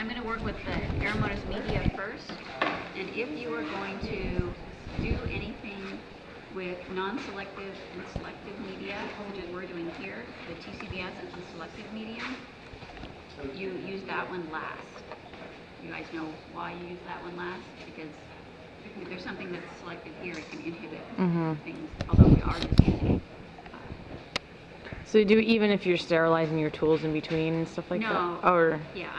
I'm going to work with the Aromonas media first, and if you are going to do anything with non-selective and selective media, such as we're doing here, the TCBS is the selective medium, you use that one last. You guys know why you use that one last? Because if there's something that's selected here, it can inhibit things, although we are just using. So you do even if you're sterilizing your tools in between and stuff like that? No. Or yeah,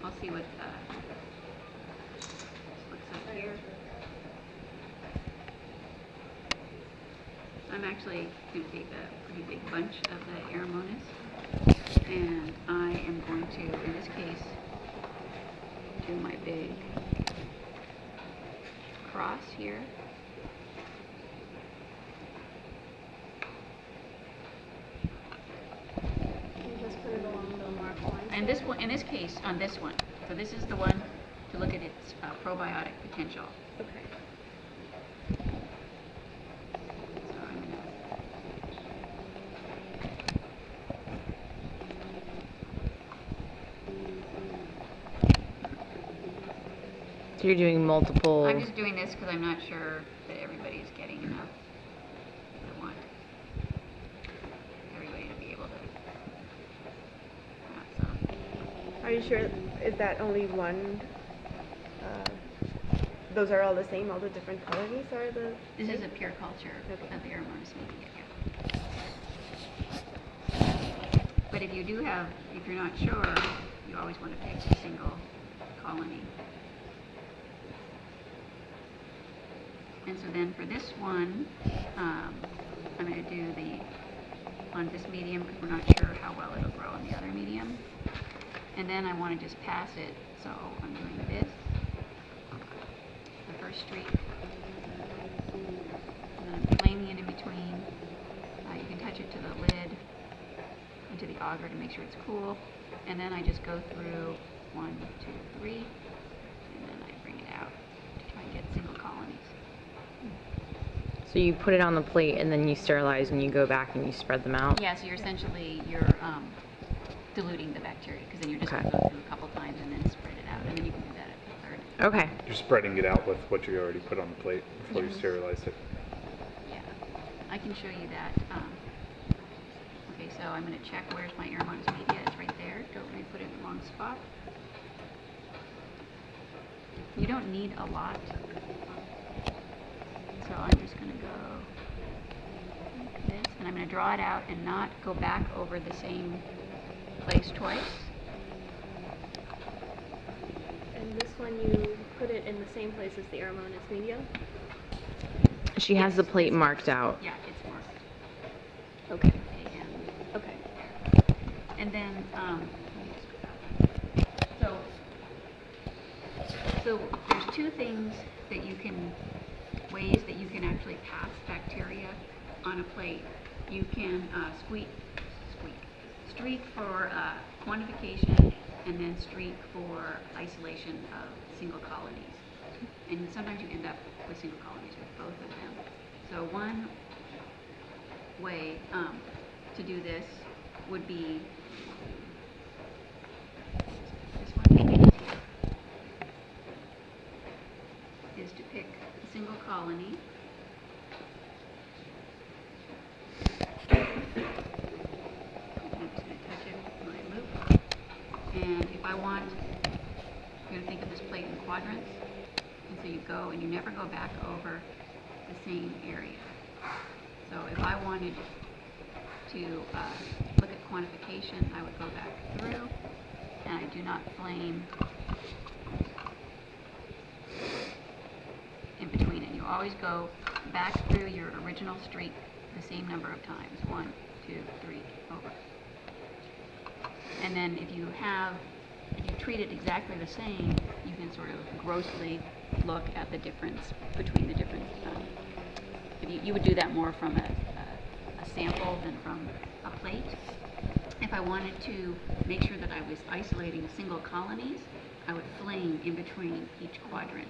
I'll see what this looks like here. I'm actually going to take a pretty big bunch of the Aromonas, and I am going to, in this case, do my big cross here. And this one, in this case, on this one. So this is the one to look at its probiotic potential. Okay. So I'm gonna so you're doing multiple. I'm just doing this because I'm not sure that everybody's getting enough. I want everybody to be able to have some. Are you sure? Is that only one? Those are all the same. All the different colonies are the. This same? is a pure culture of the Aromonas media. But if you do have, if you're not sure, you always want to pick a single colony. And so then for this one, I'm going to do on this medium because we're not sure how well it'll grow on the other medium. And then I want to just pass it, so I'm doing this, the first streak, and then I'm flaming it in between. You can touch it to the lid, into the auger to make sure it's cool, and then I just go through 1, 2, 3, and then I bring it out to try and get single colonies. So you put it on the plate and then you sterilize and you go back and you spread them out? Yeah, so you're essentially, diluting the bacteria, because then you're just going to go through a couple times and then spread it out, and then you can do that at the third. Okay. You're spreading it out with what you already put on the plate before you sterilize it. Yeah, I can show you that. Okay, so I'm going to check where's my Aromonas media. It's right there. Don't let me put it in the wrong spot. You don't need a lot. So I'm just going to go like this, and I'm going to draw it out and not go back over the same place twice. And this one you put it in the same place as the Aromonas media? She has the plate marked out. Yeah, it's marked. Okay. And, Okay. and then, so there's two things that you can, ways that you can actually pass bacteria on a plate. You can streak for quantification, and then streak for isolation of single colonies. And sometimes you end up with single colonies with both of them. So one way to do this would be this one, is to pick a single colony. And if I want, you're going to think of this plate in quadrants, and so you go and you never go back over the same area. So if I wanted to look at quantification, I would go back through, and I do not flame in between it. You always go back through your original streak the same number of times, 1, 2, 3, over. And then if you treat it exactly the same, you can sort of grossly look at the difference between the different, you would do that more from a sample than from a plate. If I wanted to make sure that I was isolating single colonies, I would flame in between each quadrant.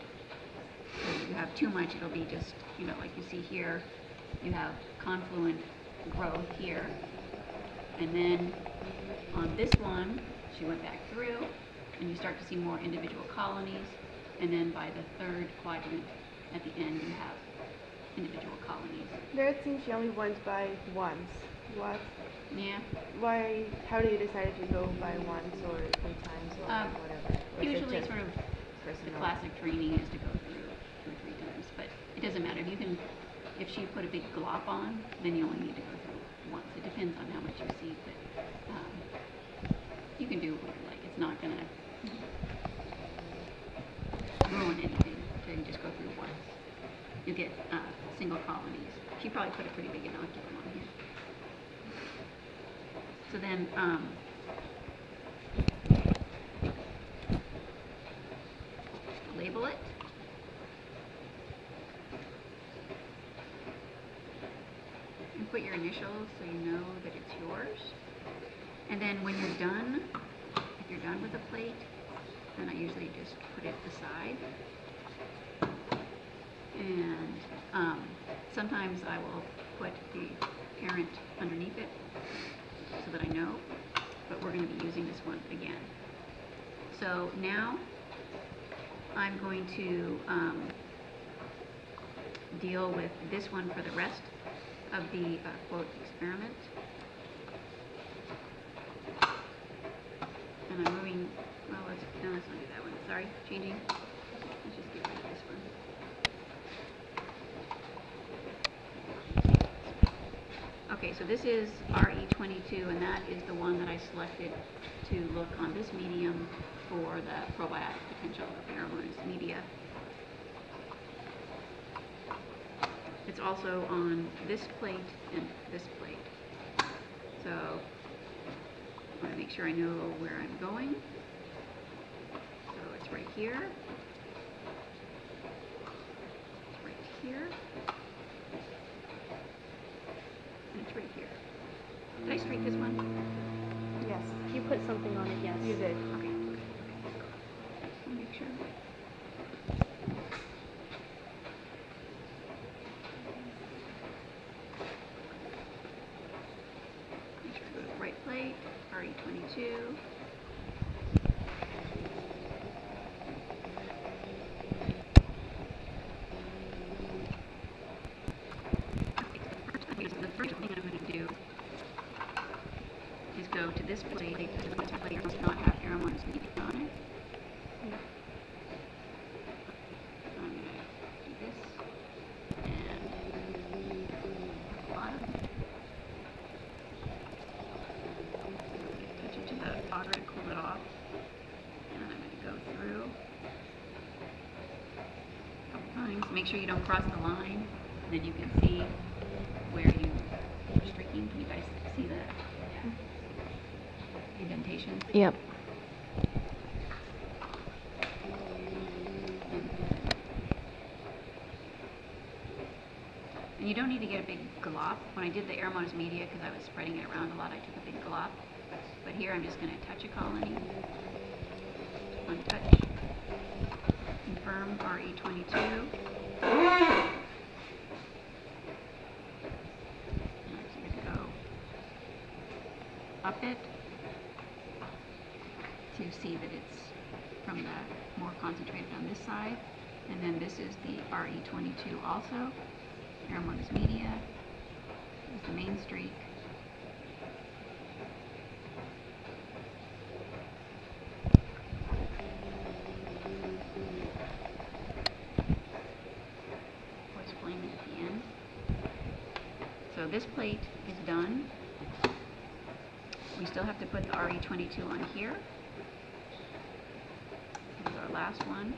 So if you have too much, it'll be just, like you see here, you have confluent growth here. And then on this one, she went back through, and you start to see more individual colonies, and then by the third quadrant at the end you have individual colonies. There it seems she only went by once. What? Yeah. Why? How do you decide if you go by once or 3 times or whatever? Or is it Usually just sort of the personal? classic training is to go through 2 or 3 times, but it doesn't matter. If she put a big glop on, then you only need to go through once. It depends on how much you see, but you can do what you like. It's not going to ruin anything to just go through once. You get single colonies. She probably put a pretty big inoculum on here. So then, label it. And put your initials so you know that it's yours. And then when you're done, if you're done with the plate, then I usually just put it aside. And sometimes I will put the parent underneath it so that I know, but we're going to be using this one again. So now I'm going to deal with this one for the rest of the quote experiment. And I'm moving, well, let's not do that one. Sorry, changing. Let's just get rid of this one. Okay, so this is RE22, and that is the one that I selected to look on this medium for the probiotic potential of Aromonas media. It's also on this plate and this plate. So I want to make sure I know where I'm going. So it's right here. It's right here. And it's right here. Did I streak this one? Yes. You put something on it, yes. You did. Okay. I'll make sure. Make sure I go to the right plate, RE22. Okay, so the first thing I'm going to do is go to this plate, because this plate does not have Aromonas media on it. So I'm going to do this and bottom. Touch it to the quadrant, cool it off, and then I'm going to go through a couple times. Make sure you don't cross the line, and then you can see where you're streaking. Can you guys see the indentation? Yep. And you don't need to get a big glop. When I did the Aromonas media, because I was spreading it around a lot, I took a big glop. But here I'm just going to touch a colony. Untouch. Confirm RE22. I'm just going to go up it to see that it's from the more concentrated on this side. And then this is the RE22 also. Aromonas media is the main streak. Voice flaming at the end. So this plate is done. We still have to put the RE22 on here. This is our last one.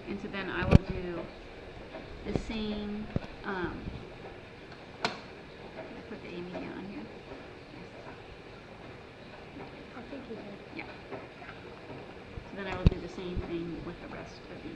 And so then I will do the same, did I put the A media on here? I think you did. Yeah. same thing with the rest of the